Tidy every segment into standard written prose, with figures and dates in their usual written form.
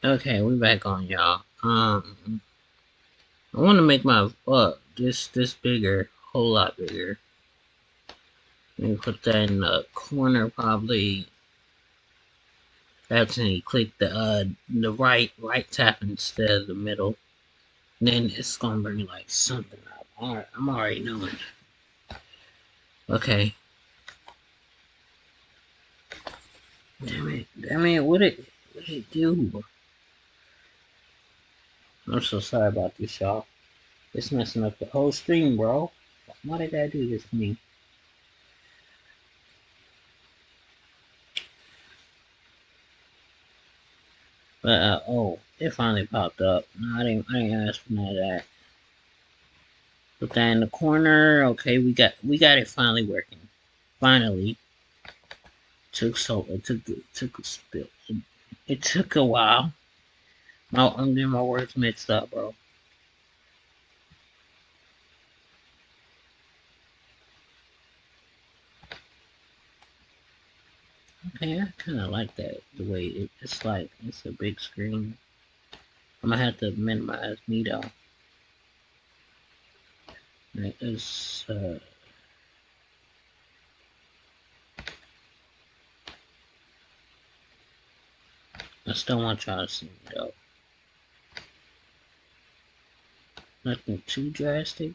Okay, we back on, y'all. I want to make my this bigger, whole lot bigger. Let me put that in the corner, probably. That's when you click the right tap instead of the middle. And then it's gonna bring like something up. Alright, I'm already knowing. Okay. Damn it, what it do? I'm so sorry about this, y'all. It's messing up the whole stream, bro. Why did that do this to me? But oh, it finally popped up. No, I didn't ask for none of that. Put that in the corner. Okay, we got it finally working. Finally. It took a while. I'm getting my words mixed up, bro. Okay, I kind of like that. The way it's like it's a big screen. I'm gonna have to minimize me though. It's I still want y'all to see me though. Nothing too drastic.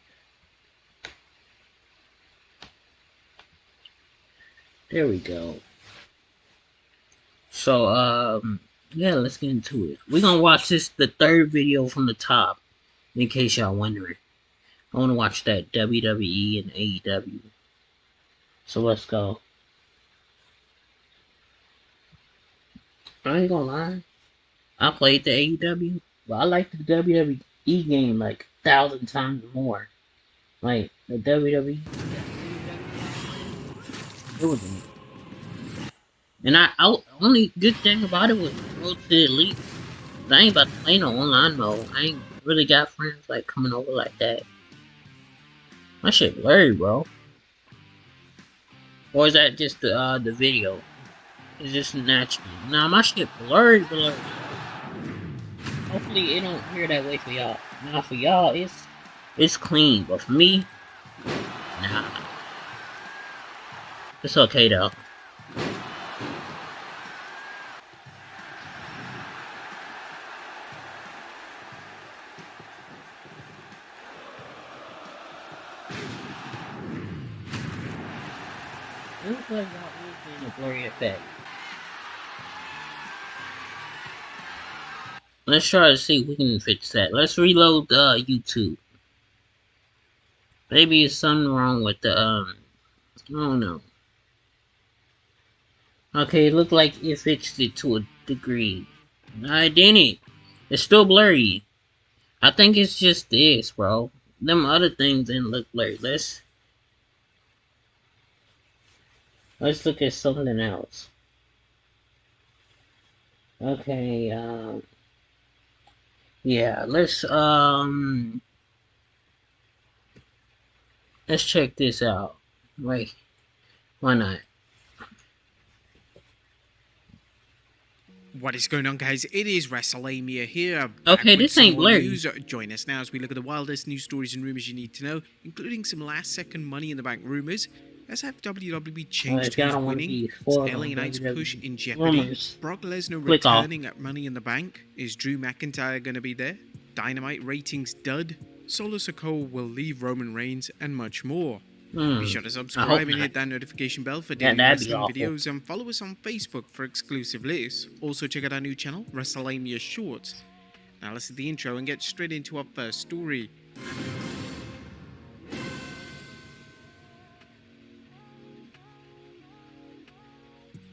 There we go. So yeah, let's get into it. We're gonna watch the third video from the top, in case y'all wondering. I wanna watch that WWE and AEW. So let's go. I ain't gonna lie. I played the AEW, but I like the WWE game like 1,000 times more. Like the WWE, it was amazing. And I only good thing about it was Road to the Elite. I ain't about to play no online mode. I ain't really got friends like coming over like that. My shit blurry, bro. Or is that just the video? It's just natural. Nah, my shit blurry. Hopefully it don't hear that way for y'all. Now for y'all, it's clean, but for me, nah. It's okay though. It looks like y'all is in a blurry effect. Let's try to see if we can fix that. Let's reload YouTube. Maybe it's something wrong with the I don't know. Okay, it looked like it fixed it to a degree. I didn't. It's still blurry. I think it's just this, bro. Them other things didn't look blurry. Let's look at something else. Okay, yeah, let's check this out. Wait, why not? What is going on, guys? It is WrestleMania here, back Okay, with this some ain't more blurry. news. Join us now as we look at the wildest news stories and rumors you need to know, including some last-second Money in the Bank rumors. As have WWE changed If y'all who's don't want to winning? be Is spoiled LA on Knight's push WWE in jeopardy? rumors, Brock Lesnar click off. returning at Money in the Bank? Is Drew McIntyre going to be there? Dynamite ratings dud? Solo Sikoa will leave Roman Reigns, and much more. Be sure to I hope subscribe and not. hit that notification bell for Yeah, daily that'd be wrestling awful. videos, and follow us on Facebook for exclusive lists. Also check out our new channel, WrestleMania Shorts. Now let's hit the intro and get straight into our first story.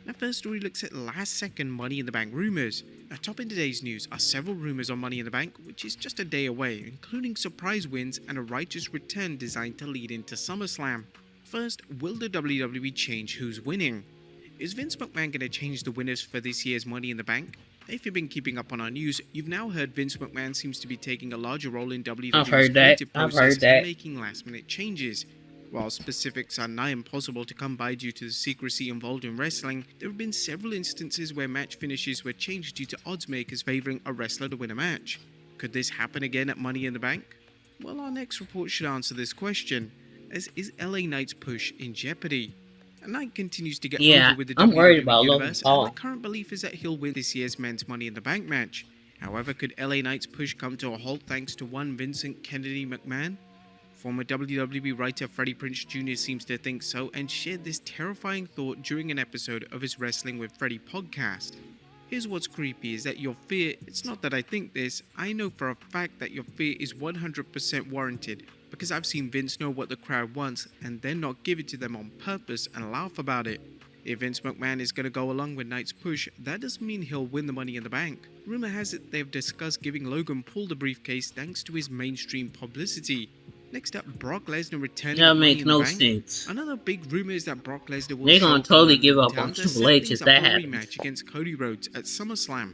Our first story looks at last second Money in the Bank rumors. Now, top in today's news are several rumors on Money in the Bank, which is just a day away, including surprise wins and a righteous return designed to lead into SummerSlam. First, will the WWE change who's winning? Is Vince McMahon going to change the winners for this year's Money in the Bank? If you've been keeping up on our news, you've now heard Vince McMahon seems to be taking a larger role in I've WWE's heard that. creative I've process heard and that. making last minute changes. While specifics are nigh impossible to come by due to the secrecy involved in wrestling, there have been several instances where match finishes were changed due to odds makers favoring a wrestler to win a match. Could this happen again at Money in the Bank? Well, our next report should answer this question, as is LA Knight's push in jeopardy? Knight continues to get Yeah, over with the I'm worried WWE about Logan Universe, and Paul. the current belief is that he'll win this year's men's Money in the Bank match. However, could LA Knight's push come to a halt thanks to one Vincent Kennedy McMahon? Former WWE writer Freddie Prinze Jr. seems to think so and shared this terrifying thought during an episode of his Wrestling with Freddie podcast. Here's what's creepy is that your fear, it's not that I think this, I know for a fact that your fear is 100% warranted because I've seen Vince know what the crowd wants and then not give it to them on purpose and laugh about it. If Vince McMahon is going to go along with Knight's push, that doesn't mean he'll win the Money in the Bank. Rumor has it they've discussed giving Logan Paul the briefcase thanks to his mainstream publicity. Next up, Brock Lesnar returning That at Money makes in the no Bank. sense. Another big rumor is that Brock Lesnar will They're show gonna up totally in give up Town on to Triple set H things if up that for a happens. rematch against Cody Rhodes at SummerSlam.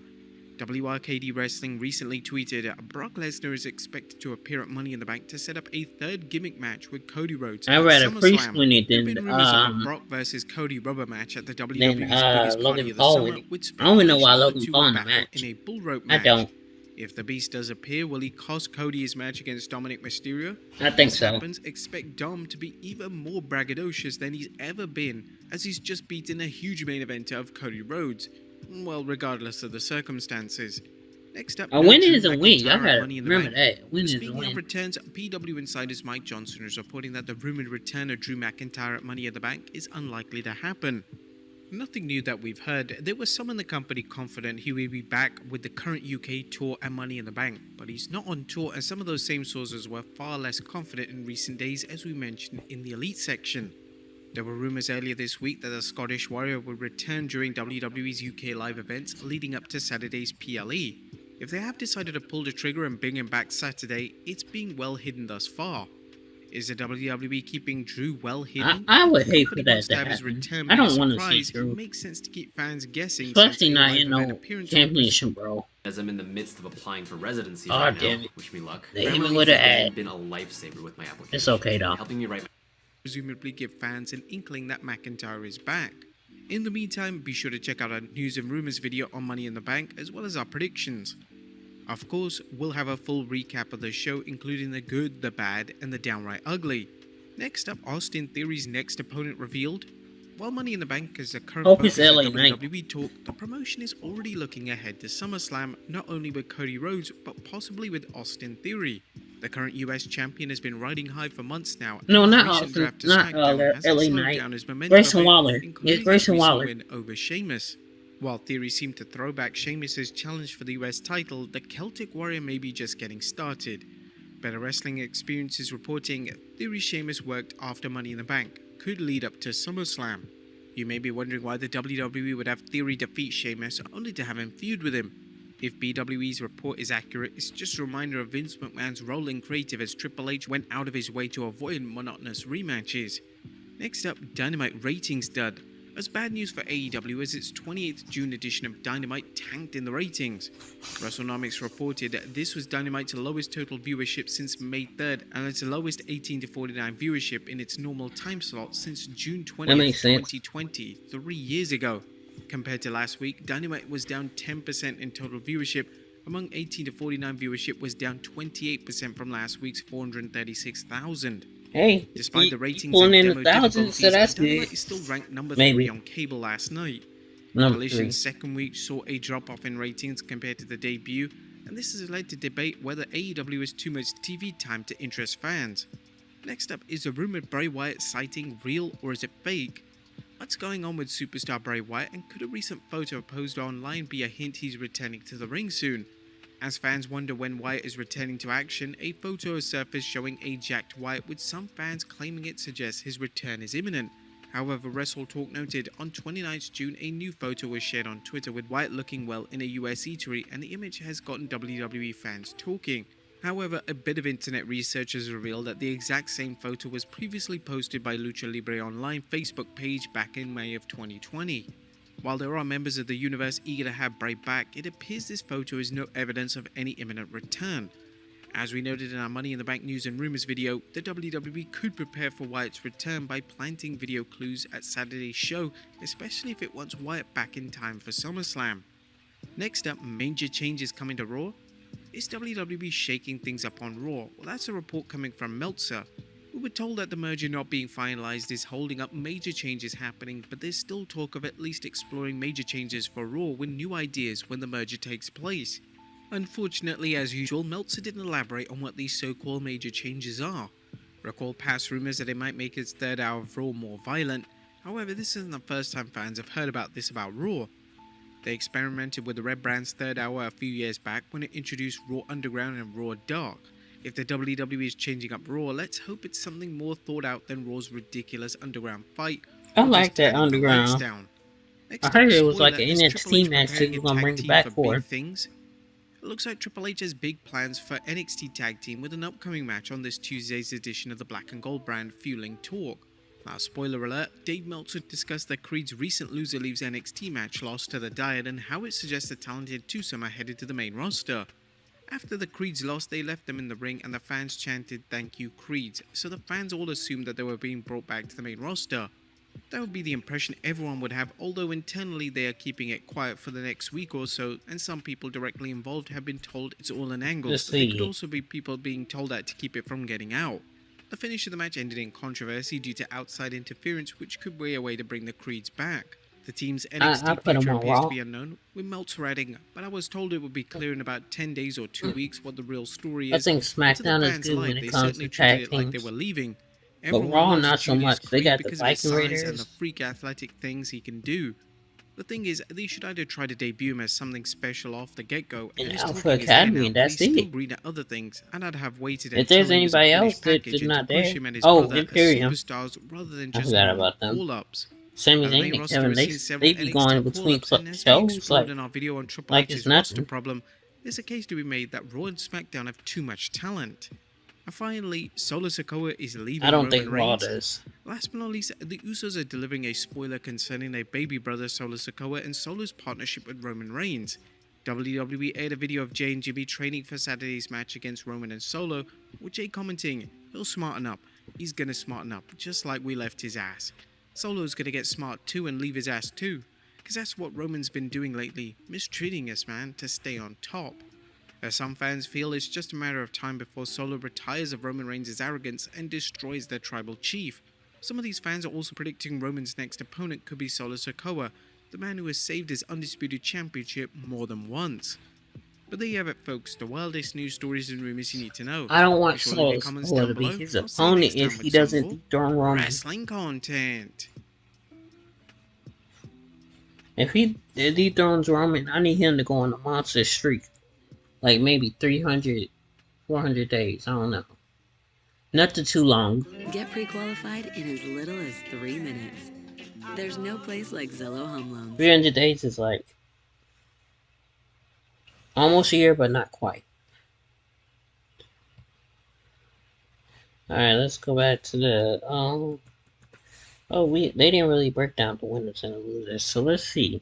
WRKD Wrestling recently tweeted, Brock Lesnar is expected to appear at Money in the Bank to set up a third gimmick match with Cody Rhodes I'd at rather Priest SummerSlam. win it There have than been rumors of a Brock versus Cody rubber match at the WWE's biggest Logan party of the Paul summer, winning. with I don't even know why speculation of the Logan two Paul will in the battle match. in a bull rope I match. don't. If the Beast does appear, will he cost Cody his match against Dominic Mysterio? I think If this so. happens, expect Dom to be even more braggadocious than he's ever been, as he's just beaten a huge main eventer of Cody Rhodes. Well, regardless of the circumstances. Next up, A win Drew is a win. Y'all McIntyre at gotta Money in the remember Bank. that. A win is a Speaking of win. returns, PW Insider's Mike Johnson is reporting that the rumored return of Drew McIntyre at Money in the Bank is unlikely to happen. Nothing new that we've heard. There was some in the company confident he will be back with the current UK tour and Money in the Bank, but he's not on tour, and some of those same sources were far less confident in recent days, as we mentioned in the Elite section. There were rumours earlier this week that the Scottish Warrior would return during WWE's UK live events leading up to Saturday's PLE. If they have decided to pull the trigger and bring him back Saturday, it's being well hidden thus far. Is the WWE keeping Drew well hidden? I would The hate company for that wants to have his happen. return I be a don't want to see surprise. Drew. It makes sense to keep fans guessing, Especially since not a in live event no appearance championship, bro. As I'm in the midst of applying for residency Oh, right damn now. it. Wish me luck. They hit me Grammarly with an has ad. been a lifesaver with my application. It's okay though. Helping me write my presumably give fans an inkling that McIntyre is back. In the meantime, be sure to check out our news and rumors video on Money in the Bank, as well as our predictions. Of course, we'll have a full recap of the show, including the good, the bad, and the downright ugly. Next up, Austin Theory's next opponent revealed. While Money in the Bank is the current Hope it's focus of LA Knight. WWE talk, the promotion is already looking ahead to SummerSlam, not only with Cody Rhodes, but possibly with Austin Theory. The current US champion has been riding high for months now. No, and his not recent Austin, draft to not SmackDown hasn't LA slowed Knight. down his momentum Grayson a bit, Waller. including It's Grayson his recent Waller. win over Sheamus. While Theory seemed to throw back Sheamus' challenge for the US title, the Celtic Warrior may be just getting started. Better Wrestling Experience is reporting Theory Sheamus worked after Money in the Bank could lead up to SummerSlam. You may be wondering why the WWE would have Theory defeat Sheamus only to have him feud with him. If BWE's report is accurate, it's just a reminder of Vince McMahon's role in creative as Triple H went out of his way to avoid monotonous rematches. Next up, Dynamite ratings dud. As bad news for AEW as its 28th June edition of Dynamite tanked in the ratings. WrestleNomics reported that this was Dynamite's lowest total viewership since May 3rd and its lowest 18 to 49 viewership in its normal time slot since June 20th, makes sense. 2020, 3 years ago. Compared to last week, Dynamite was down 10% in total viewership. Among 18 to 49 viewership was down 28% from last week's 436,000. Hey, Despite the ratings pulling and in demo the thousands, so difficulties, that's Dynamite good. is still ranked number Maybe. 3 on cable last night. Number 3. Collision's second week saw a drop-off in ratings compared to the debut, and this has led to debate whether AEW has too much TV time to interest fans. Next up is the rumored Bray Wyatt sighting real or is it fake? What's going on with superstar Bray Wyatt, and could a recent photo posted online be a hint he's returning to the ring soon? As fans wonder when Wyatt is returning to action, a photo has surfaced showing a jacked Wyatt, with some fans claiming it suggests his return is imminent. However, Wrestle Talk noted on 29th June a new photo was shared on Twitter with Wyatt looking well in a US eatery, and the image has gotten WWE fans talking. However, a bit of internet research has revealed that the exact same photo was previously posted by Lucha Libre Online Facebook page back in May of 2020. While there are members of the universe eager to have Bray back, it appears this photo is no evidence of any imminent return. As we noted in our Money in the Bank news and rumors video, the WWE could prepare for Wyatt's return by planting video clues at Saturday's show, especially if it wants Wyatt back in time for SummerSlam. Next up, major changes coming to Raw. Is WWE shaking things up on Raw? Well, that's a report coming from Meltzer. We were told that the merger not being finalized is holding up major changes happening, but there's still talk of at least exploring major changes for Raw with new ideas when the merger takes place. Unfortunately, as usual, Meltzer didn't elaborate on what these so-called major changes are. Recall past rumors that it might make its third hour of Raw more violent. However, this isn't the first time fans have heard about this about Raw. They experimented with the Red Brand's third hour a few years back when it introduced Raw Underground and Raw Dark. If the WWE is changing up Raw, let's hope it's something more thought out than Raw's ridiculous underground fight. I like that underground. I heard it was like an NXT match that you gonna bring it back for. Things. It looks like Triple H has big plans for NXT Tag Team with an upcoming match on this Tuesday's edition of the Black and Gold brand Fueling Talk. Now, spoiler alert, Dave Meltzer discussed that Creed's recent Loser Leaves NXT match loss to the Diet and how it suggests a talented twosome are headed to the main roster. After the Creeds lost, they left them in the ring and the fans chanted "Thank you, Creeds," so the fans all assumed that they were being brought back to the main roster. That would be the impression everyone would have, although internally they are keeping it quiet for the next week or so, and some people directly involved have been told it's all an angle, but there could also be people being told that to keep it from getting out. The finish of the match ended in controversy due to outside interference, which could be a way to bring the Creeds back. The team's NXT future appears to be unknown, with Meltzer adding, but I was told it would be clear in about 10 days or 2 weeks what the real story is. I think SmackDown is good when it comes to tag teams. Like they were leaving. But Raw, not so much. They got the Viking Raiders and the freak athletic things he can do. The thing is, they should either try to debut him as something special off the get-go in Alpha Academy, and that's it. At other things, and I'd have waited if there's anybody else that's not there, Imperium. Rather than I just forgot about them. Pull-ups. Sami Zayn and Kevin, they be going between shows like it's nothing. Problem, there's a case to be made that Raw and SmackDown have too much talent. And finally, Solo Sikoa is leaving. I don't Roman think Raw Reigns. does. Last but not least, the Usos are delivering a spoiler concerning their baby brother Solo Sikoa and Solo's partnership with Roman Reigns. WWE aired a video of Jay and Jimmy training for Saturday's match against Roman and Solo, with Jay commenting, "He'll smarten up. He's gonna smarten up, just like we left his ass. Solo's gonna get smart too and leave his ass too. Cause that's what Roman's been doing lately, mistreating us, man, to stay on top." As some fans feel it's just a matter of time before Solo retires of Roman Reigns' arrogance and destroys their tribal chief. Some of these fans are also predicting Roman's next opponent could be Solo Sikoa, the man who has saved his undisputed championship more than once. But there you have it, folks, the wildest news stories and rumors you need to know. I don't want Solo Sikoa to be his opponent if he doesn't dethrone Roman. Wrestling content. If he dethrones Roman, I need him to go on a monster streak. Like maybe 300, 400 days, I don't know. Nothing too long. Get pre-qualified in as little as 3 minutes. There's no place like Zillow Home Loans. 300 days is like almost a year, but not quite. Alright, let's go back to the they didn't really break down the winners and the losers, so let's see.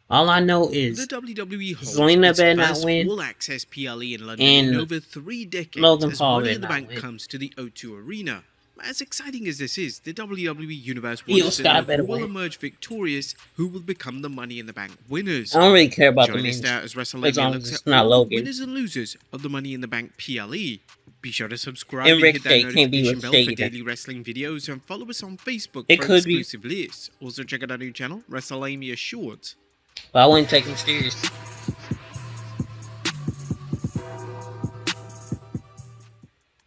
All I know is the WWE Zelina better not win, all-access PLE in London and in over 3 decades Logan as Paul Money in the better Bank not win. comes to the O2 Arena. As exciting as this is, the WWE Universe Io wants to Sky know better who will win. emerge victorious, who will become the Money in the Bank winners. I don't really care about the Join us men's. now as As long WrestleMania as looks it's at not all Logan. the winners and losers of the Money in the Bank PLE. Be sure to subscribe And and hit that Ricochet can't be notification with bell for Shade. daily wrestling videos and follow us on Facebook It for could be. exclusive lists. Also check out our new channel, WrestleMania Shorts. But I wouldn't take him serious.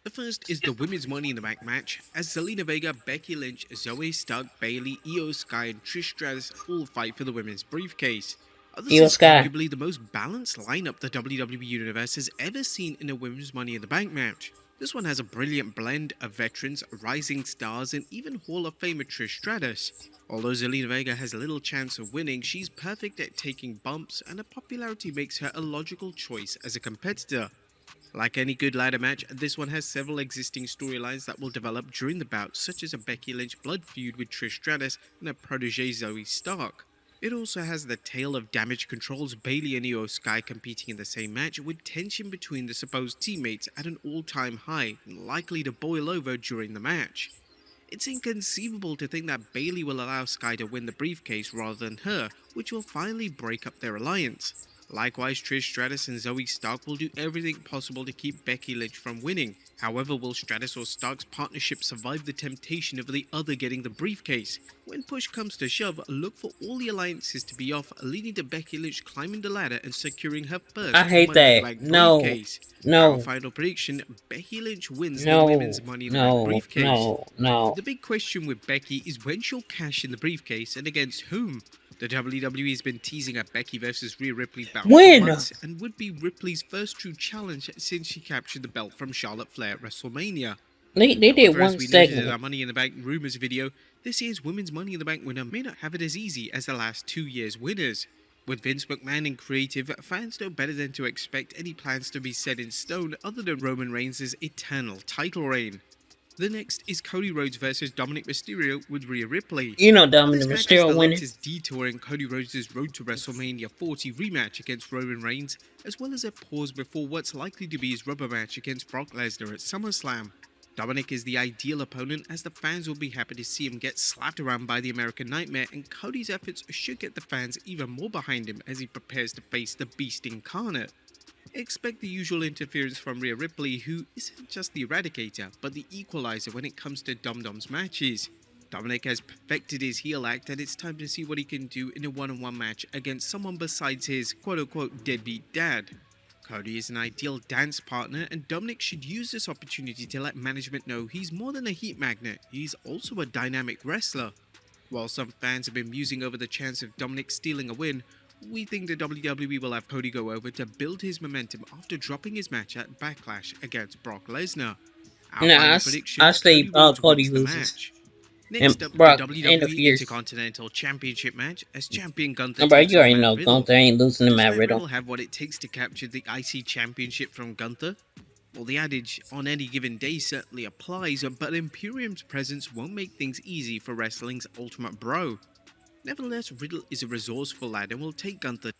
The first is the Women's Money in the Bank match, as Zelina Vega, Becky Lynch, Zoe Stark, Bayley, Io Sky, and Trish Stratus all fight for the women's briefcase. This Io is Sky. arguably the most balanced lineup the WWE Universe has ever seen in a Women's Money in the Bank match. This one has a brilliant blend of veterans, rising stars, and even Hall of Famer Trish Stratus. Although Zelina Vega has little chance of winning, she's perfect at taking bumps, and her popularity makes her a logical choice as a competitor. Like any good ladder match, this one has several existing storylines that will develop during the bout, such as a Becky Lynch blood feud with Trish Stratus and her protege Zoe Stark. It also has the tale of Damage Control's Bailey and Io Sky competing in the same match, with tension between the supposed teammates at an all-time high and likely to boil over during the match. It's inconceivable to think that Bailey will allow Sky to win the briefcase rather than her, which will finally break up their alliance. Likewise, Trish Stratus and Zoe Stark will do everything possible to keep Becky Lynch from winning. However, will Stratus or Stark's partnership survive the temptation of the other getting the briefcase? When push comes to shove, look for all the alliances to be off, leading to Becky Lynch climbing the ladder and securing her first I hate Money in the that. Bank No. briefcase. Our No. final prediction, Becky Lynch wins the No. women's Money in the Bank No. briefcase. No. The big question with Becky is when she'll cash in the briefcase and against whom. The WWE has been teasing a Becky versus Rhea Ripley battle When? for months and would be Ripley's first true challenge since she captured the belt from Charlotte Flair at WrestleMania. They did However, as one we noted in our segment. Money in the Bank Rumors video, this year's Women's Money in the Bank winner may not have it as easy as the last 2 years' winners. With Vince McMahon in creative, fans know better than to expect any plans to be set in stone other than Roman Reigns' eternal title reign. The next is Cody Rhodes versus Dominic Mysterio with Rhea Ripley. You know This Dominic match is Mysterio the winning. latest detour in Cody Rhodes' road to WrestleMania 40 rematch against Roman Reigns, as well as a pause before what's likely to be his rubber match against Brock Lesnar at SummerSlam. Dominic is the ideal opponent, as the fans will be happy to see him get slapped around by the American Nightmare, and Cody's efforts should get the fans even more behind him as he prepares to face the Beast incarnate. Expect the usual interference from Rhea Ripley, who isn't just the Eradicator, but the equalizer when it comes to Dum Dum's matches. Dominic has perfected his heel act, and it's time to see what he can do in a one-on-one match against someone besides his quote-unquote deadbeat dad. Cody is an ideal dance partner, and Dominic should use this opportunity to let management know he's more than a heat magnet, he's also a dynamic wrestler. While some fans have been musing over the chance of Dominic stealing a win, we think the WWE will have Cody go over to build his momentum after dropping his match at Backlash against Brock Lesnar. Our Nah, final I prediction, say Rhodes Cody wins the loses. match. Next up, Brock the WWE interferes. Intercontinental Championship match as champion Gunther No, bro, takes you on already Matt know Riddle. Gunther ain't losing to Does Matt Matt Riddle. Riddle have what it takes to capture the IC Championship from Gunther? Well, the adage, on any given day, certainly applies, but Imperium's presence won't make things easy for wrestling's ultimate bro. Nevertheless, Riddle is a resourceful lad and will take Gunther.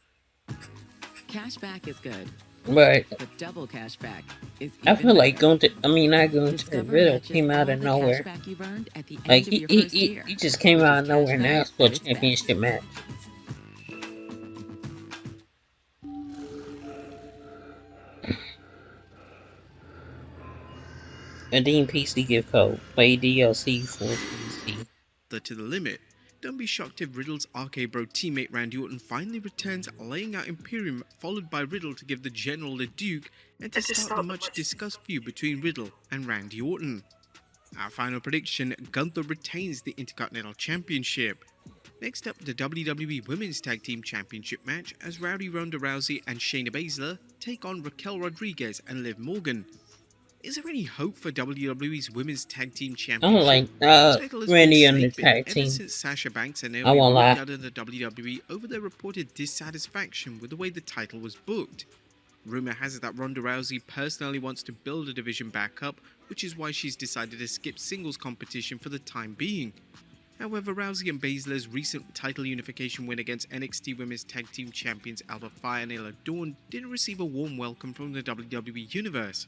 Cashback is good, But but double cashback is I even feel like better. not Gunther. Discover Riddle matches came out all of the nowhere. cashback you've earned at the end Like of your first year, he just came which out is of nowhere now cashback for a at its best. championship match. A Dean PC gift code. Play DLC for PC. To the limit. Don't be shocked if Riddle's RK Bro teammate Randy Orton finally returns, laying out Imperium, followed by Riddle to give the General the Duke, and to start the much discussed feud between Riddle and Randy Orton. Our final prediction, Gunther retains the Intercontinental Championship. Next up, the WWE Women's Tag Team Championship match as Rowdy Ronda Rousey and Shayna Baszler take on Raquel Rodriguez and Liv Morgan. Is there any hope for WWE's Women's Tag Team I Championship? don't like The title has Randy been on the sleeping tag ever team. since Sasha Banks and I Naomi won't lie. walked out of the WWE over their reported dissatisfaction with the way the title was booked. Rumor has it that Ronda Rousey personally wants to build a division back up, which is why she's decided to skip singles competition for the time being. However, Rousey and Baszler's recent title unification win against NXT Women's Tag Team Champions Alba Fire and Isla Dawn didn't receive a warm welcome from the WWE Universe.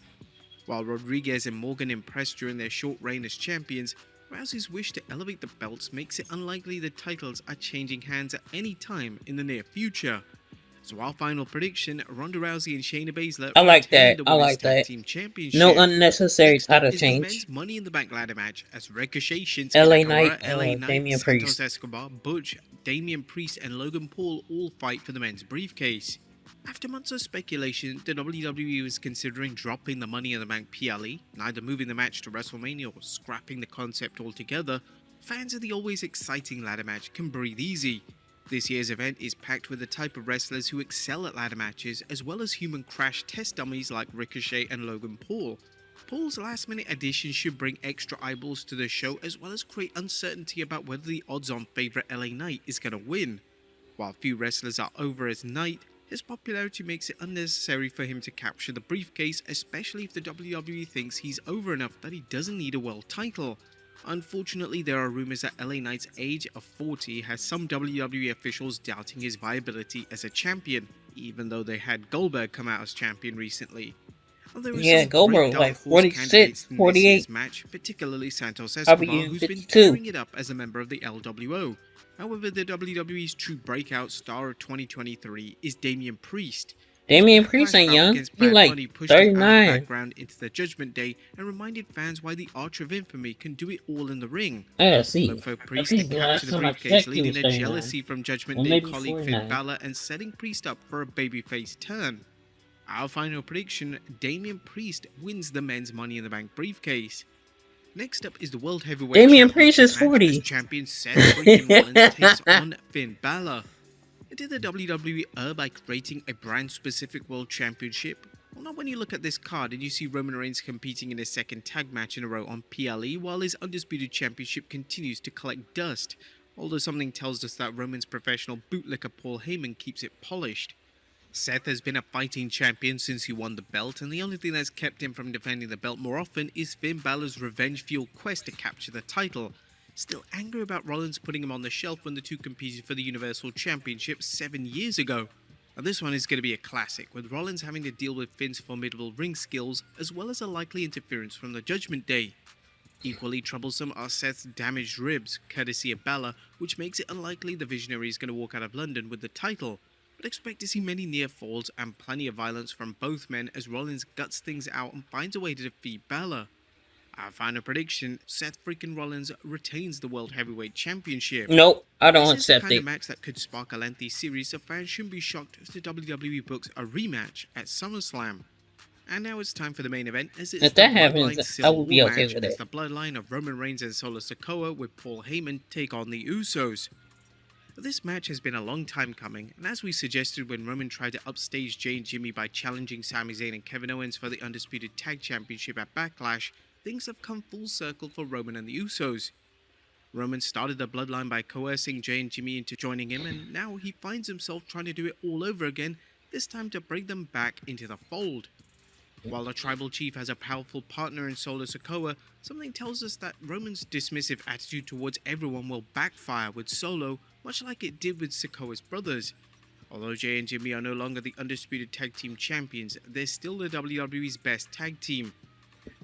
While Rodriguez and Morgan impressed during their short reign as champions, Rousey's wish to elevate the belts makes it unlikely the titles are changing hands at any time in the near future. So our final prediction, Ronda Rousey and Shayna Baszler I like retain that. the I Women's like Tag that. Team Championship. No unnecessary Next up title is the change. men's Money in the Bank ladder match as Ricochet, Shinsuke LA Nakamura, Knight, LA Knight, Damian Santos Priest. Escobar, Butch, Damian Priest, and Logan Paul all fight for the men's briefcase. After months of speculation, the WWE was considering dropping the Money in the Bank PLE, neither moving the match to WrestleMania or scrapping the concept altogether. Fans of the always exciting ladder match can breathe easy. This year's event is packed with the type of wrestlers who excel at ladder matches, as well as human crash test dummies like Ricochet and Logan Paul. Paul's last-minute addition should bring extra eyeballs to the show, as well as create uncertainty about whether the odds-on favourite LA Knight is going to win. While few wrestlers are over as Knight, his popularity makes it unnecessary for him to capture the briefcase, especially if the WWE thinks he's over enough that he doesn't need a world title. Unfortunately, there are rumors that LA Knight's age of 40 has some WWE officials doubting his viability as a champion, even though they had Goldberg come out as champion recently. And there are Yeah, some Goldberg great like dark horse 46, candidates in this 48. year's match, particularly Santos Probably Escobar, even who's been 52. tearing it up as a member of the LWO. However, the WWE's true breakout star of 2023 is Damian Priest. Damian His Priest backlash ain't bout young. against He Bad like Bunny pushed him out of the 39. background into the Judgment Day and reminded fans why the Archer of Infamy can do it all in the ring. I gotta see. Look for I Priest think to the capture last the time I briefcase, checked, he leading was to 39. jealousy from Judgment Or Day maybe colleague 49. Finn Balor and setting Priest up for a babyface turn. Our final prediction, Damian Priest wins the men's Money in the Bank briefcase. Next up is the World Heavyweight Damian Priest Championship is match 40. as champion Seth freaking Rollins takes on Finn Balor. Did the WWE err by creating a brand-specific World Championship? Well, not when you look at this card and you see Roman Reigns competing in his second tag match in a row on PLE while his Undisputed Championship continues to collect dust, although something tells us that Roman's professional bootlicker Paul Heyman keeps it polished. Seth has been a fighting champion since he won the belt, and the only thing that's kept him from defending the belt more often is Finn Balor's revenge-fueled quest to capture the title. Still angry about Rollins putting him on the shelf when the two competed for the Universal Championship 7 years ago. Now this one is going to be a classic, with Rollins having to deal with Finn's formidable ring skills, as well as a likely interference from the Judgment Day. Equally troublesome are Seth's damaged ribs, courtesy of Balor, which makes it unlikely the Visionary is going to walk out of London with the title. But expect to see many near falls and plenty of violence from both men as Rollins guts things out and finds a way to defeat Balor. Our final prediction, Seth freaking Rollins retains the World Heavyweight Championship. Nope, I don't This is the accept kind it. of match that could spark a lengthy series, so fans shouldn't be shocked if the WWE books a rematch at SummerSlam. And now it's time for the main event, as it's If the that Bloodline happens, Civil I will be War okay match with as it. the bloodline of Roman Reigns and Solo Sikoa with Paul Heyman take on the Usos. This match has been a long time coming, and as we suggested when Roman tried to upstage Jay and Jimmy by challenging Sami Zayn and Kevin Owens for the Undisputed Tag Championship at Backlash, things have come full circle for Roman and the Usos. Roman started the bloodline by coercing Jay and Jimmy into joining him, and now he finds himself trying to do it all over again, this time to bring them back into the fold. While the tribal chief has a powerful partner in Solo Sikoa, something tells us that Roman's dismissive attitude towards everyone will backfire with Solo, much like it did with Sikoa's brothers. Although Jay and Jimmy are no longer the Undisputed Tag Team Champions, they're still the WWE's best tag team.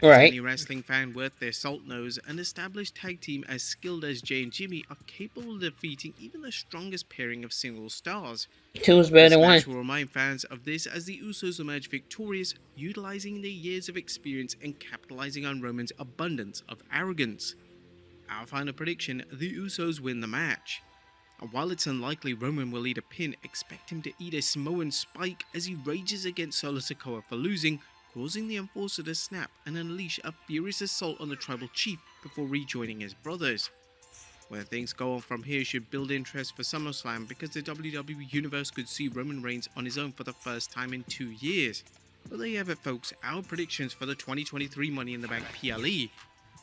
Right. Any wrestling fan worth their salt knows an established tag team as skilled as Jay and Jimmy are capable of defeating even the strongest pairing of single stars. Two is better This than one. match will remind fans of this as the Usos emerge victorious, utilizing their years of experience and capitalizing on Roman's abundance of arrogance. Our final prediction, the Usos win the match. And while it's unlikely Roman will eat a pin, expect him to eat a Samoan spike as he rages against Solo Sikoa for losing, causing the Enforcer to snap and unleash a furious assault on the tribal chief before rejoining his brothers. Where things go on from here should build interest for SummerSlam because the WWE Universe could see Roman Reigns on his own for the first time in 2 years. Well, there you have it, folks, our predictions for the 2023 Money in the Bank PLE.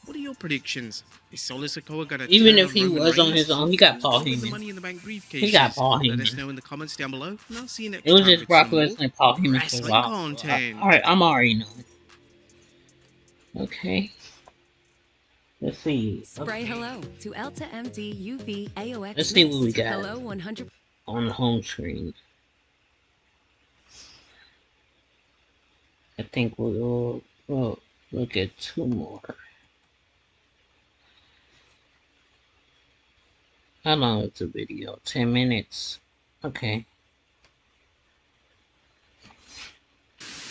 What are your predictions? Is Solo Sikoa gonna Even turn if he on Roman was on Reigns? his own, he got Who's Paul gonna win the Heyman. Money in the Bank briefcase? He got Paul Let us Heyman. know in the comments down below, and I'll see you next It was time just with Brock some more Lesnar and Paul Heyman for a wrestling while. content. Alright, I'm already knowing. Okay. Let's see. Spray Okay. hello to Elta MD UV AOX. Let's see what we Mist. got. Hello 100. On the home screen. I think we'll look at two more. How long is the video? 10 minutes. Okay.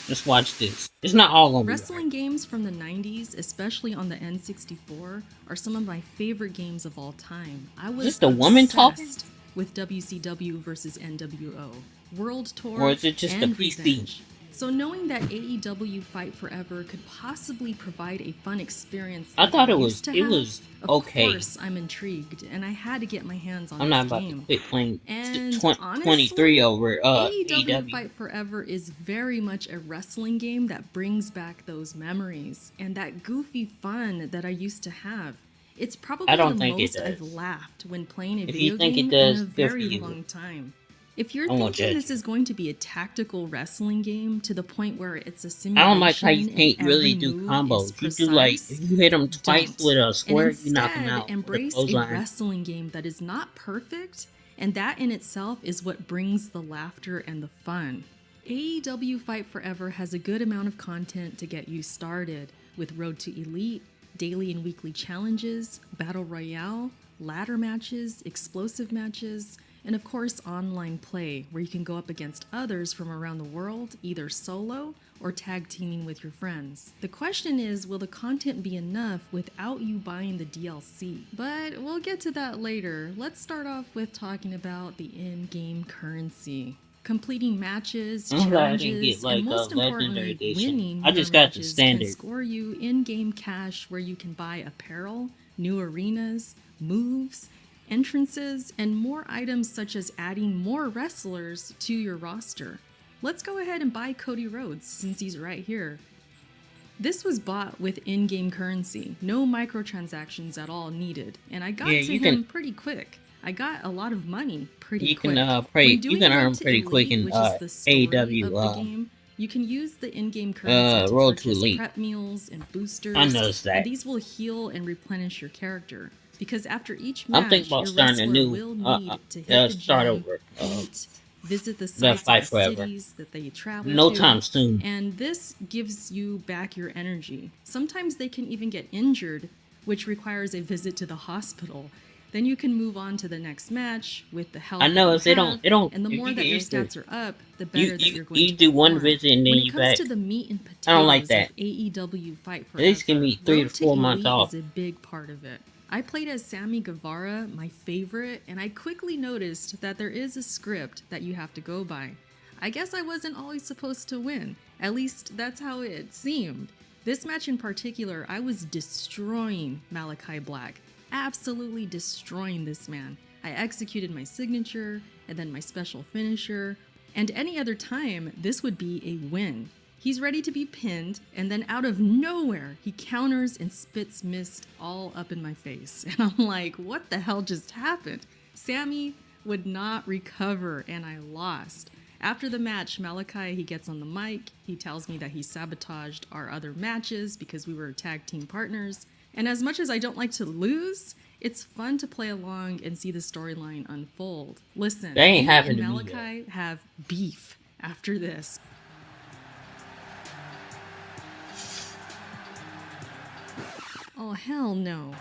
Just watch this. It's not all gonna be Wrestling games from the 90s, especially on the N64, are some of my favorite games of all time. I was this the woman talking? obsessed with WCW versus NWO, World Tour, Or is it just the and PC? Revenge. So knowing that AEW Fight Forever could possibly provide a fun experience, I like thought it used to have, was of okay. course, I'm intrigued, and I had to get my hands on I'm this not about game. to quit playing And 23 honestly, over AEW AEW. Fight Forever is very much a wrestling game that brings back those memories and that goofy fun that I used to have. It's probably I don't the think it most I've does. laughed when playing a If video you think it game does, in a good for very you. long time. If you're I won't thinking judge this you. is going to be a tactical wrestling game to the point where it's a I simulation don't like how you and can't really every do move is combos. You do like precise, if you hit them twice don't. with a And square, you knock them instead, out with a embrace a clothesline. wrestling game that is not perfect, and that in itself is what brings the laughter and the fun. AEW Fight Forever has a good amount of content to get you started, with Road to Elite, daily and weekly challenges, battle royale, ladder matches, explosive matches, and of course online play, where you can go up against others from around the world, either solo or tag teaming with your friends. The question is, will the content be enough without you buying the DLC? But we'll get to that later. Let's start off with talking about the in-game currency. Completing matches, I'm glad I didn't challenges, get, like, and most a legendary importantly, edition. winning I just your got the matches standard. can score you in-game cash where you can buy apparel, new arenas, moves, entrances, and more items such as adding more wrestlers to your roster. Let's go ahead and buy Cody Rhodes since he's right here. This was bought with in-game currency, no microtransactions at all needed, and I got Yeah, to you him can- pretty quick. I got a lot of money pretty You quick. can When you doing can Road earn to pretty quick Elite, in which is the story AEW. of the game, you can use the in-game currency to Road to purchase Elite. prep meals and boosters. I noticed that. And these will heal and replenish your character. Because after each I'm match, thinking about your starting a wrestler new will need to hit the start gym, over. eat, visit the sites Fight of the Forever. cities that they travel No to. time soon. And this gives you back your energy. Sometimes they can even get injured, which requires a visit to the hospital. Then you can move on to the next match with the health. I know that if you they don't- have, they don't- And the if more you that get your injured, stats are up, the better that you're going you to do one perform. visit and then when you it comes back. to the meat and potatoes I don't like that. of AEW Fight Forever, At least give me 3 to Road 4 months Elite off. is a big part of it. I played as Sammy Guevara, my favorite, and I quickly noticed that there is a script that you have to go by. I guess I wasn't always supposed to win. At least that's how it seemed. This match in particular, I was destroying Malachi Black. Absolutely destroying this man. I executed my signature, and then my special finisher, and any other time, this would be a win. He's ready to be pinned, and then out of nowhere, he counters and spits mist all up in my face. And I'm like, what the hell just happened? Sammy would not recover, and I lost. After the match, Malachi, he gets on the mic. He tells me that he sabotaged our other matches because we were tag team partners. And as much as I don't like to lose, it's fun to play along and see the storyline unfold. Listen, That ain't me happened and to me Malachi have beef after this. Oh, hell no.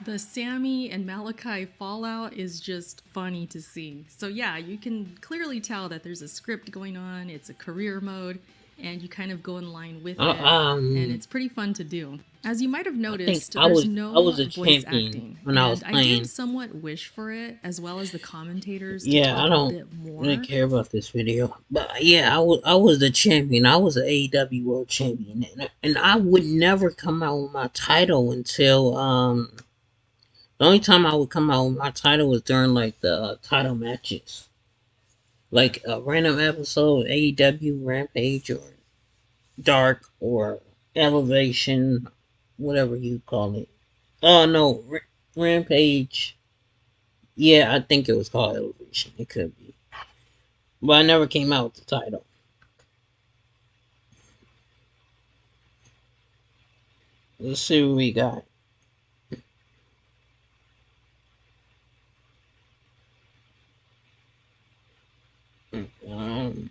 The Sammy and Malachi fallout is just funny to see. So yeah, you can clearly tell that there's a script going on, it's a career mode, and you kind of go in line with it, and it's pretty fun to do. As you might have noticed, I there's was- no I was a voice champion acting. when I was and I playing. did somewhat wish for it, as well as the commentators to Yeah, talk I don't a bit more. really care about this video. But yeah, I was the champion. I was the AEW World Champion. And I would never come out with my title until, the only time I would come out with my title was during, like, the title matches. Like, a random episode of AEW, Rampage, or Dark, or Elevation, whatever you call it. Oh, no, Rampage. Yeah, I think it was called Elevation. It could be. But I never came out with the title. Let's see what we got. Um,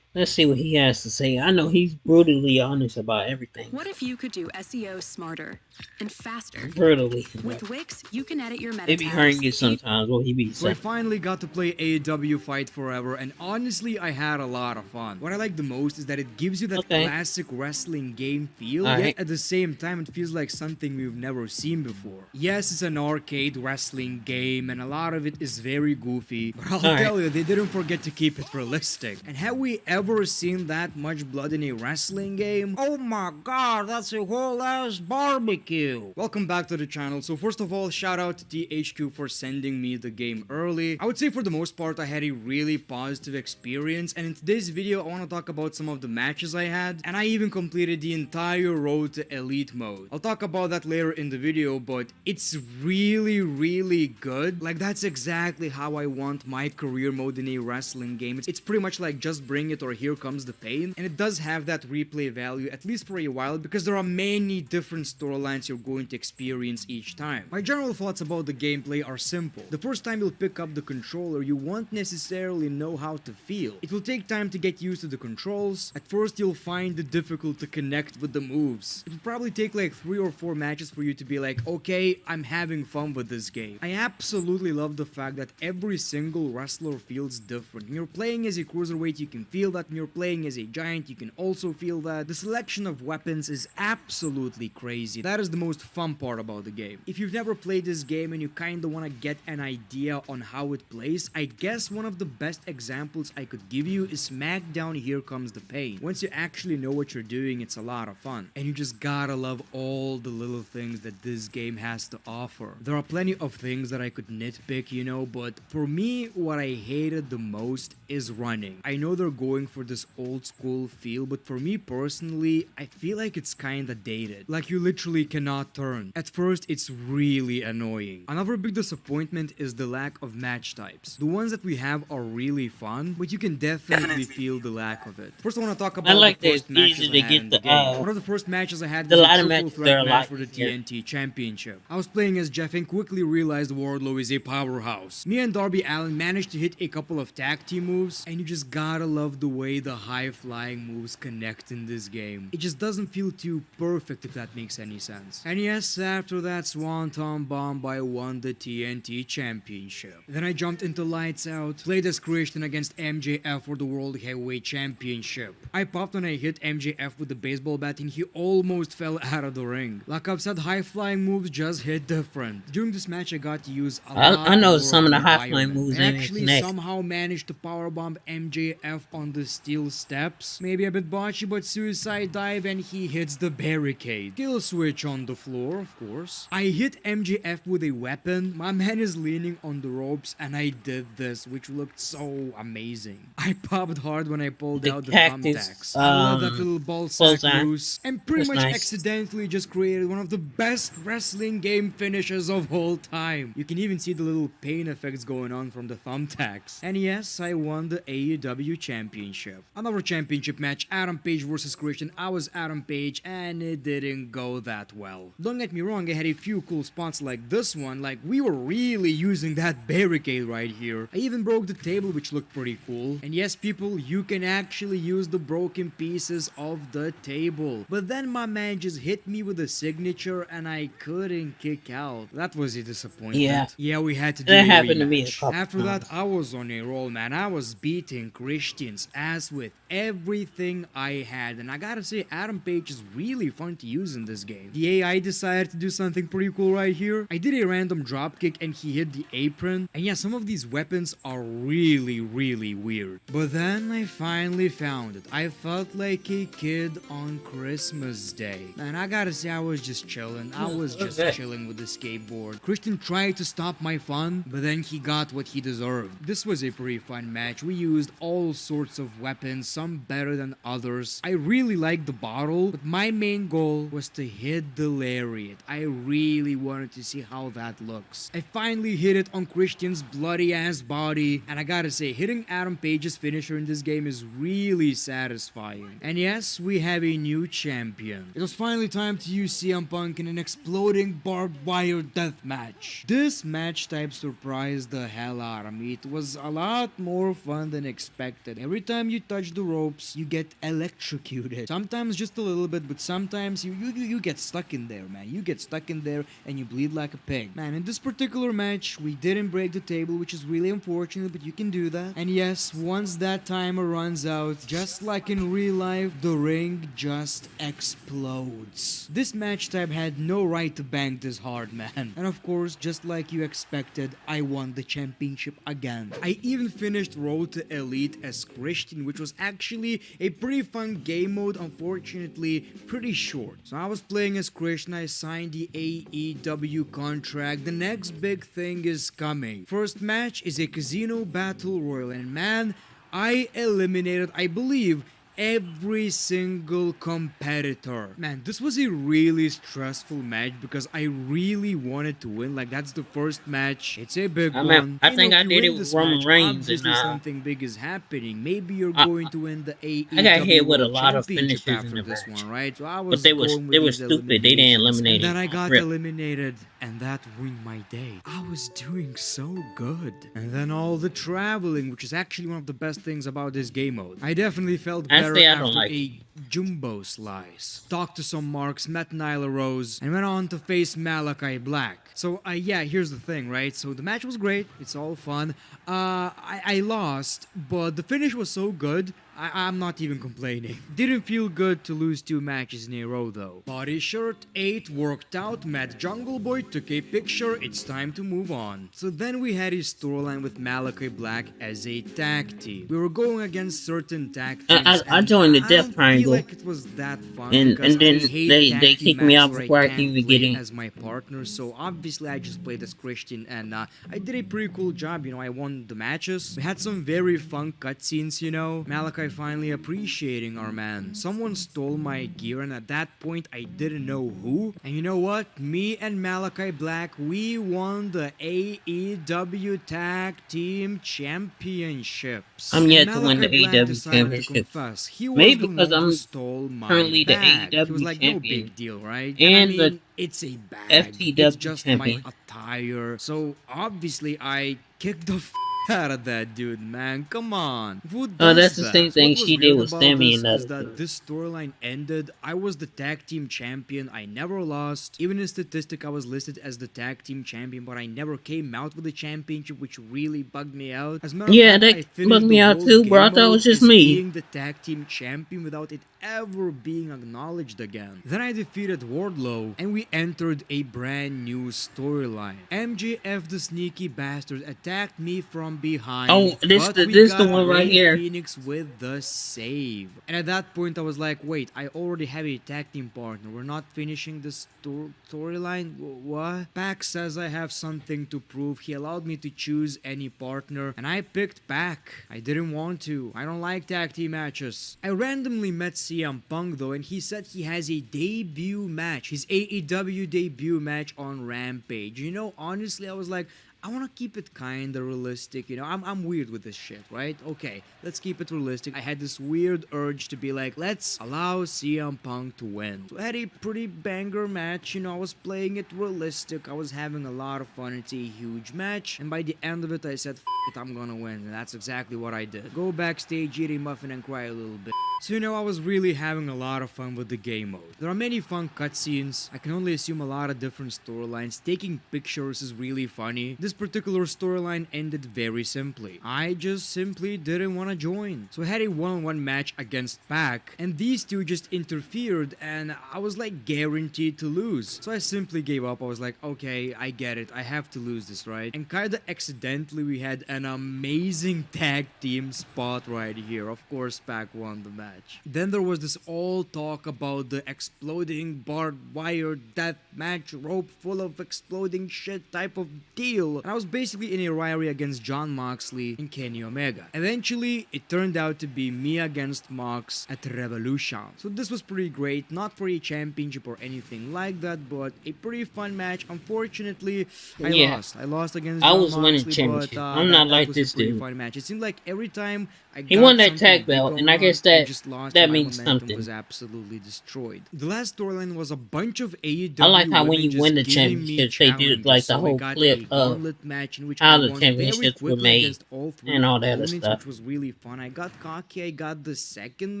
let's see what he has to say. I know he's brutally honest about everything. What if you could do SEO smarter and faster? Brutally. With Wix, you can edit your meta It be tags. hurting you sometimes. What he be So I saying. finally got to play AEW Fight Forever, and honestly, I had a lot of fun. What I like the most is that it gives you that Okay. classic wrestling game feel, All yet right. at the same time, it feels like something we've never seen before. Yes, it's an arcade wrestling game, and a lot of it is very goofy, but I'll All right. tell you, they didn't forget to keep it realistic. And have we ever ever seen that much blood in a wrestling game? Oh my god, that's a whole ass barbecue! Welcome back to the channel. So first of all, shout out to THQ for sending me the game early. I would say for the most part I had a really positive experience, and in today's video I want to talk about some of the matches I had, and I even completed the entire Road to Elite mode. I'll talk about that later in the video, but it's really good. Like, that's exactly how I want my career mode in a wrestling game. It's pretty much like Just Bring It or Here Comes the Pain, and it does have that replay value, at least for a while, because there are many different storylines you're going to experience each time. My general thoughts about the gameplay are simple. The first time you'll pick up the controller, you won't necessarily know how to feel. It will take time to get used to the controls. At first, you'll find it difficult to connect with the moves. It will probably take like 3 or 4 matches for you to be like, okay, I'm having fun with this game. I absolutely love the fact that every single wrestler feels different. When you're playing as a cruiserweight, you can feel that. When you're playing as a giant, you can also feel that. The selection of weapons is absolutely crazy. That is the most fun part about the game. If you've never played this game and you kinda wanna get an idea on how it plays, I guess one of the best examples I could give you is SmackDown Here Comes the Pain. Once you actually know what you're doing, it's a lot of fun. And you just gotta love all the little things that this game has to offer. There are plenty of things that I could nitpick, you know, but for me, what I hated the most is running. I know they're going for this old school feel, but for me personally, I feel like it's kinda dated. Like, you literally cannot turn. At first, it's really annoying. Another big disappointment is the lack of match types. The ones that we have are really fun, but you can definitely feel the lack of it. First, I want to talk about like the that first it's matches easy I to had get in the the, game. One of the first matches I had the was a ladder triple matches, threat they're a match lot for the easier. TNT Championship. I was playing as Jeff and quickly realized Wardlow is a powerhouse. Me and Darby Allin managed to hit a couple of tag team moves, and you just gotta love the way the high-flying moves connect in this game. It just doesn't feel too perfect, if that makes any sense. And yes, after that Swanton Bomb, I won the TNT Championship. Then I jumped into Lights Out, played as Christian against MJF for the World Heavyweight Championship. I popped when I hit MJF with the baseball bat and he almost fell out of the ring. Like I've said, high-flying moves just hit different. During this match, I got to use a lot I know more some of the high-flying environment. moves I ain't actually connect. somehow managed to powerbomb MJF on the steel steps. Maybe a bit botchy, but suicide dive and he hits the barricade. Kill switch on the floor, of course. I hit MJF with a weapon. My man is leaning on the ropes and I did this, which looked so amazing. I popped hard when I pulled The out the cactus, thumbtacks. I love that little ball sack clothesline. loose, and pretty That's much nice. accidentally just created one of the best wrestling game finishes of all time. You can even see the little pain effects going on from the thumbtacks. And yes, I won the AEW Championship. Another championship match, Adam Page versus Christian. I was Adam Page and it didn't go that well. Don't get me wrong, I had a few cool spots like this one, like we were really using that barricade right here. I even broke the table, which looked pretty cool. And yes, people, you can actually use the broken pieces of the table. But then my man just hit me with a signature and I couldn't kick out. That was a disappointment. Yeah, we had to do That a happened to me a rematch. couple After that, times. I was on a roll, man. I was beating Christian's ass with everything I had. And I gotta say, Adam Page is really fun to use in this game. The AI decided to do something pretty cool right here. I did a random dropkick and he hit the apron. And yeah, some of these weapons are really weird. But then I finally found it. I felt like a kid on Christmas Day. Man, I gotta say, I was just chilling. I was just Okay. chilling with the skateboard. Christian tried to stop my fun, but then he got what he deserved. This was a pretty fun match. We used all sorts of weapons, some better than others. I really liked the bottle, but my main goal was to hit the lariat. I really wanted to see how that looks. I finally hit it on Christian's bloody ass body, and I gotta say, hitting Adam Page's finisher in this game is really satisfying. And yes, we have a new champion. It was finally time to use CM Punk in an exploding barbed wire death match. This match type surprised the hell out of me. It was a lot more fun than expected. Every time you touch the ropes, you get electrocuted. Sometimes just a little bit, but sometimes you get stuck in there, man. You get stuck in there and you bleed like a pig. Man, in this particular match, we didn't break the table, which is really unfortunate, but you can do that. And yes, once that timer runs out, just like in real life, the ring just explodes. This match type had no right to bang this hard, man. And of course, just like you expected, I won the championship again. I even finished Road to Elite as Christian Christian, which was actually a pretty fun game mode, unfortunately pretty short. So I was playing as Christian, I signed the AEW contract. The next big thing is coming. First match is a casino battle royal, and man, I eliminated, I believe, every single competitor. Man, this was a really stressful match because I really wanted to win. Like, that's the first match. It's a big one. I think I if you did win it with this Roman match, Reigns, obviously and something big is happening. Maybe you're going to win the AEW I got hit with a World lot of Championship finishes in after the this match. one, right? So I But was they going were with these stupid. They didn't eliminations, eliminate and then I him. got Rip. eliminated, and that ruined my day. I was doing so good. And then all the traveling, which is actually one of the best things about this game mode. I definitely felt better Honestly, I don't after like a jumbo slice. Talked to some marks, met Nyla Rose, and went on to face Malachi Black. So, yeah, here's the thing, right? So the match was great. It's all fun. I lost, but the finish was so good. I'm not even complaining. Didn't feel good to lose 2 matches in a row though. Body Shirt 8 worked out, met Jungle Boy, took a picture, it's time to move on. So then we had a storyline with Malachi Black as a tag team. We were going against certain tag teams. I joined the I Death don't Triangle. feel like it was that fun And because then I hate they tag team kicked me out matches where before I can't can even play get in. as my partner. So obviously I just played as Christian, and I did a pretty cool job. You know, I won the matches. We had some very fun cutscenes. You know, Malachi finally appreciating our man. Someone stole my gear, and at that point I didn't know who. And you know what? Me and Malachi Black, we won the AEW Tag Team Championships. I'm yet And to win the Malachi Black AEW decided to Championships. confess. He was Maybe the because one who I'm stole my currently the bag. He AEW was like, no champion big deal, right? and I the mean, it's a bag. FTW It's just champion. my attire. So obviously I kicked the out of that dude, man. Come on. Who does that's the that? same thing What was she did weird with about Sammy this and is that this storyline ended. I was the tag team champion. I never lost. Even in statistic, I was listed as the tag team champion, but I never came out with the championship, which really bugged me out. As a matter of Yeah, fact, that I finished bugged the me out whole too, bro. I game thought it was mode just as me. being the tag team champion without it ever being acknowledged again. Then I defeated Wardlow, and we entered a brand new storyline. MJF the sneaky bastard attacked me from behind. Oh, this but the we this the got one right Rey here. Phoenix with the save. And at that point I was like, wait, I already have a tag team partner. We're not finishing the storyline? What? Pac says I have something to prove. He allowed me to choose any partner, and I picked Pac. I didn't want to. I don't like tag team matches. I randomly met CM Punk though, and he said he has a debut match, his AEW debut match on Rampage. You know, honestly, I was like, I want to keep it kinda realistic, you know, I'm weird with this shit, right? Okay, let's keep it realistic. I had this weird urge to be like, let's allow CM Punk to win. So I had a pretty banger match, you know, I was playing it realistic, I was having a lot of fun, it's a huge match, and by the end of it I said, F it, I'm gonna win, and that's exactly what I did. Go backstage, eat a muffin, and cry a little bit. So you know, I was really having a lot of fun with the game mode. There are many fun cutscenes, I can only assume a lot of different storylines, taking pictures is really funny. This particular storyline ended very simply. I just simply didn't want to join. So I had a one-on-one match against Pac, and these two just interfered, and I was like guaranteed to lose. So I simply gave up. I was like, okay, I get it. I have to lose this, right? And kinda accidentally, we had an amazing tag team spot right here. Of course, Pac won the match. Then there was this all talk about the exploding barbed wire death match rope full of exploding shit type of deal. And I was basically in a rivalry against Jon Moxley and Kenny Omega. Eventually, it turned out to be me against Mox at Revolution. So this was pretty great, not for a championship or anything like that, but a pretty fun match. Unfortunately, I lost. I lost against I Jon was winning Moxley, championship. but I'm not like was this a pretty dude. fun match. It seemed like every time He won that tag belt, and I guess that means something. was absolutely destroyed. The last storyline was a bunch of AEW I like how when women you just win the giving me championships, they do challenges. like the So we whole got clip a of gauntlet match in which how I the won very championships were quickly made against all three and all that other opponents, stuff. which was really fun. I got cocky. I got the second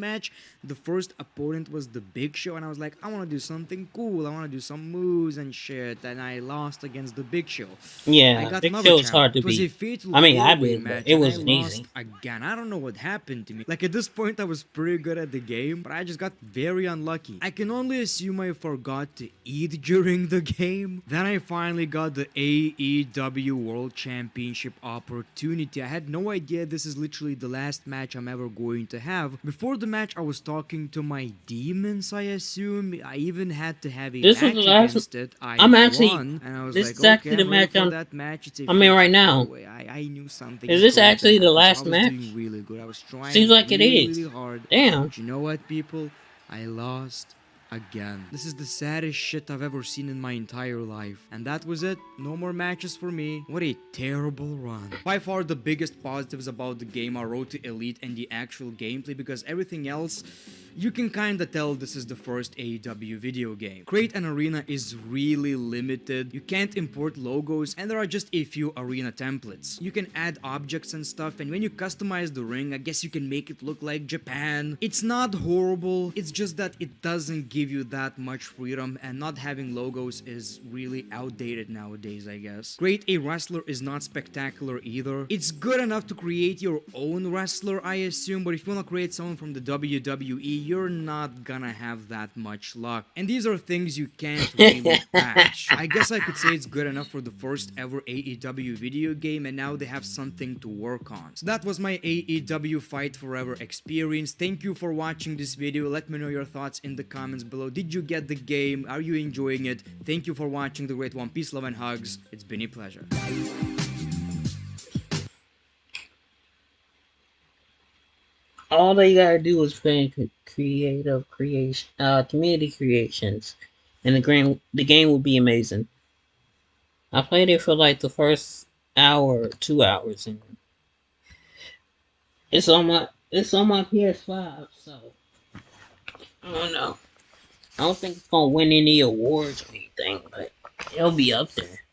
match. The first opponent was the Big Show, and I was like, I want to do something cool. I want to do some moves and shit. And I lost against the Big Show. I Yeah, got Big another Show's hard to challenge. It was a beat. fatal I mean, I four-way did, but match, it and I wasn't lost easy. again. I don't know what happened to me. Like at this point, I was pretty good at the game, but I just got very unlucky. I can only assume I forgot to eat during the game. Then I finally got the AEW AEW World Championship opportunity. I had no idea this is literally the last match I'm ever going to have. Before the match, I was talking to my demons, I assume. I even had to have a This was match the last. against it. I I'm actually. won, and I was This like, is actually okay, the I'm ready match for I'm. that match. It's a I'm in right now. I knew something. Is was this going to actually the happen, so last I was match? doing really good. I was trying Seems like it really, is. really hard. Damn. But you know what, people? I lost again. This is the saddest shit I've ever seen in my entire life. And that was it. No more matches for me. What a terrible run. By far the biggest positives about the game are Road to Elite and the actual gameplay, because everything else, you can kinda tell this is the first AEW video game. Create an arena is really limited. You can't import logos, and there are just a few arena templates. You can add objects and stuff, and when you customize the ring, I guess you can make it look like Japan. It's not horrible, it's just that it doesn't give you that much freedom, and not having logos is really outdated nowadays, I guess. Create a wrestler is not spectacular either. It's good enough to create your own wrestler, I assume, but if you wanna create someone from the WWE, you're not gonna have that much luck. And these are things you can't really patch. I guess I could say it's good enough for the first ever AEW video game, and now they have something to work on. So that was my AEW Fight Forever experience. Thank you for watching this video. Let me know your thoughts in the comments below. Did you get the game? Are you enjoying it? Thank you for watching The Great One. Peace, love, and hugs. It's been a pleasure. All they gotta do is plan community creations, and the game will be amazing. I played it for like the first hour, 2 hours, and it's on my PS5. So I don't know. I don't think it's gonna win any awards or anything, but it'll be up there.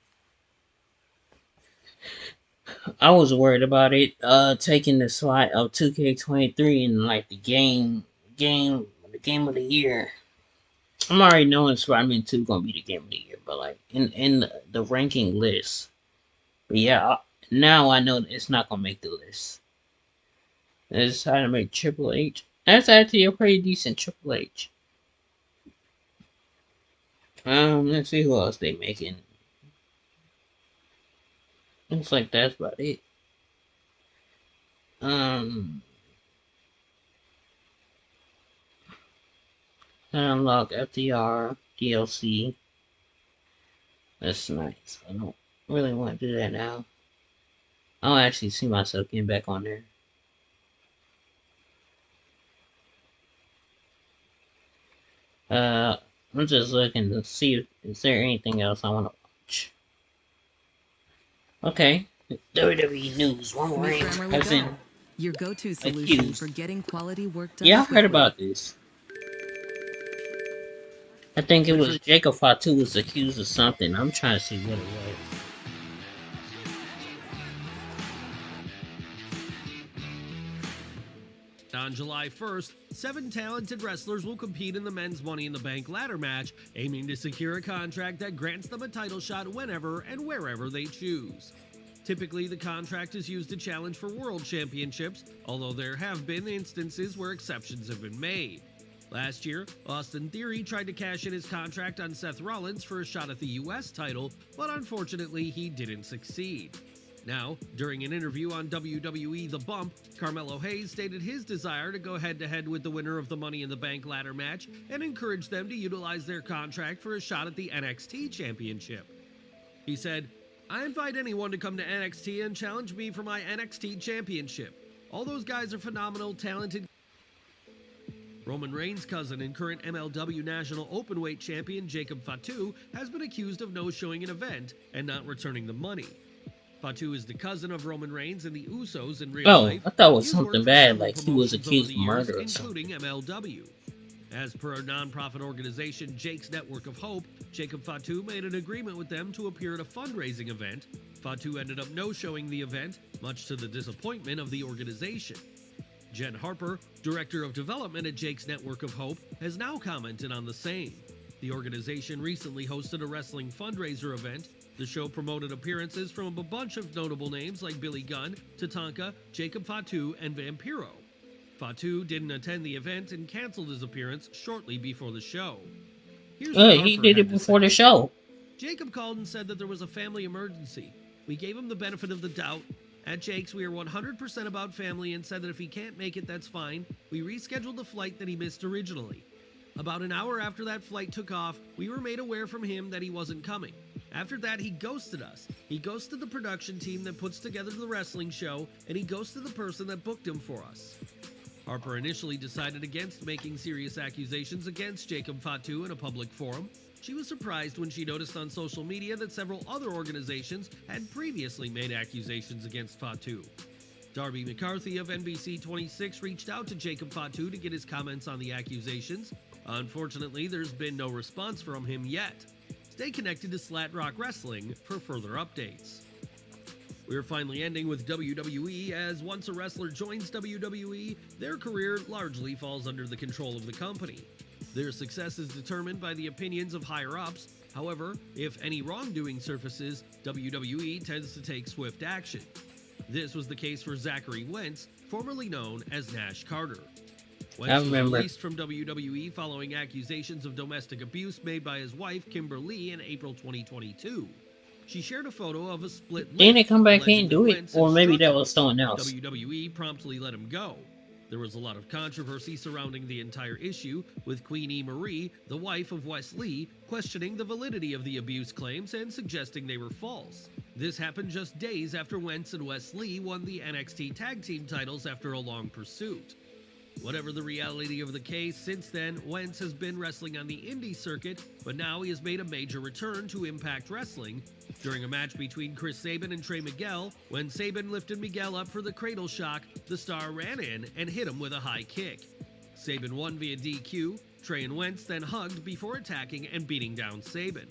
I was worried about it taking the slot of 2K23 and like the game of the year. I'm already knowing Spider-Man 2 gonna be the game of the year, but like in the ranking list. But yeah, now I know that it's not gonna make the list. They decided to make Triple H. That's actually a pretty decent Triple H. Let's see who else they making. Looks like that's about it. Unlock FTR DLC. That's nice. I don't really want to do that now. I don't actually see myself getting back on there. I'm just looking to see if is there anything else I want to watch. Okay, WWE news. One more Meet Reigns Grammarly has been Go, your go-to solution accused. for getting quality work done. Yeah, I heard quickly. about this. I think it was Jacob Fatu was accused of something. I'm trying to see what it was. On July 1st, 7 talented wrestlers will compete in the men's Money in the Bank ladder match, aiming to secure a contract that grants them a title shot whenever and wherever they choose. Typically, the contract is used to challenge for world championships, although there have been instances where exceptions have been made. Last year, Austin Theory tried to cash in his contract on Seth Rollins for a shot at the US title, but unfortunately he didn't succeed. Now, during an interview on WWE The Bump, Carmelo Hayes stated his desire to go head-to-head with the winner of the Money in the Bank ladder match and encouraged them to utilize their contract for a shot at the NXT Championship. He said, "I invite anyone to come to NXT and challenge me for my NXT Championship. All those guys are phenomenal, talented." Roman Reigns' cousin and current MLW National Openweight Champion Jacob Fatu has been accused of no-showing an event and not returning the money. Fatu is the cousin of Roman Reigns and the Usos in real life. I thought it was He's something worked for bad, several like he was promotions over accused the of years, murder or something. including MLW. As per a non-profit organization, Jake's Network of Hope, Jacob Fatu made an agreement with them to appear at a fundraising event. Fatu ended up no-showing the event, much to the disappointment of the organization. Jen Harper, Director of Development at Jake's Network of Hope, has now commented on the same. The organization recently hosted a wrestling fundraiser event. The show promoted appearances from a bunch of notable names like Billy Gunn, Tatanka, Jacob Fatu, and Vampiro. Fatu didn't attend the event and canceled his appearance shortly before the show. Here's what He Harper did had it to before say. the show. Jacob called and said that there was a family emergency. We gave him the benefit of the doubt. At Jake's, we are 100% about family and said that if he can't make it, that's fine. We rescheduled the flight that he missed originally. About an hour after that flight took off, we were made aware from him that he wasn't coming. After that, he ghosted us. He ghosted the production team that puts together the wrestling show, and he ghosted the person that booked him for us. Harper initially decided against making serious accusations against Jacob Fatu in a public forum. She was surprised when she noticed on social media that several other organizations had previously made accusations against Fatu. Darby McCarthy of NBC 26 reached out to Jacob Fatu to get his comments on the accusations. Unfortunately, there's been no response from him yet. Stay connected to Slat Rock Wrestling for further updates. We're finally ending with WWE, as once a wrestler joins WWE, their career largely falls under the control of the company. Their success is determined by the opinions of higher-ups. However, if any wrongdoing surfaces, WWE tends to take swift action. This was the case for Zachary Wentz, formerly known as Nash Carter. Wentz was released from WWE following accusations of domestic abuse made by his wife, Kimber Lee, in April 2022. She shared a photo of a split lip. Didn't they come back here and do it? Wentz Or maybe had that struck was someone else. WWE promptly let him go. There was a lot of controversy surrounding the entire issue, with Queenie Marie, the wife of Wes Lee, questioning the validity of the abuse claims and suggesting they were false. This happened just days after Wentz and Wes Lee won the NXT Tag Team titles after a long pursuit. Whatever the reality of the case, since then, Wentz has been wrestling on the indie circuit, but now he has made a major return to Impact Wrestling. During a match between Chris Sabin and Trey Miguel, when Sabin lifted Miguel up for the cradle shock, the star ran in and hit him with a high kick. Sabin won via DQ. Trey and Wentz then hugged before attacking and beating down Sabin.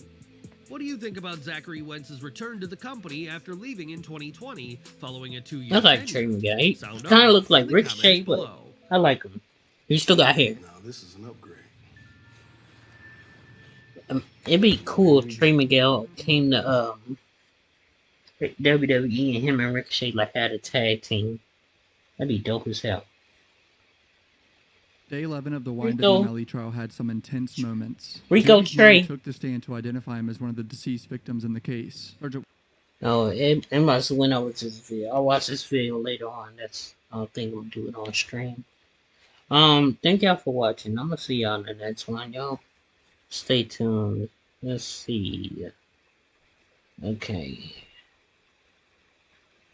What do you think about Zachary Wentz's return to the company after leaving in 2020 following a 2-year I like Trey Miguel. He kind of looks like Ricochet, but I like him. He still got hair. Now this is an upgrade. It'd be cool if Trey Miguel came to WWE and him and Ricochet like had a tag team. That'd be dope as hell. Day 11 of the YWMLE trial had some intense moments. Rico Judge Trey took the stand to identify him as one of the deceased victims in the case. Oh, it must have went over to this video. I'll watch this video later on. I don't think we'll do it on stream. Thank y'all for watching. I'm gonna see y'all in the next one, y'all. Stay tuned. Let's see. Okay.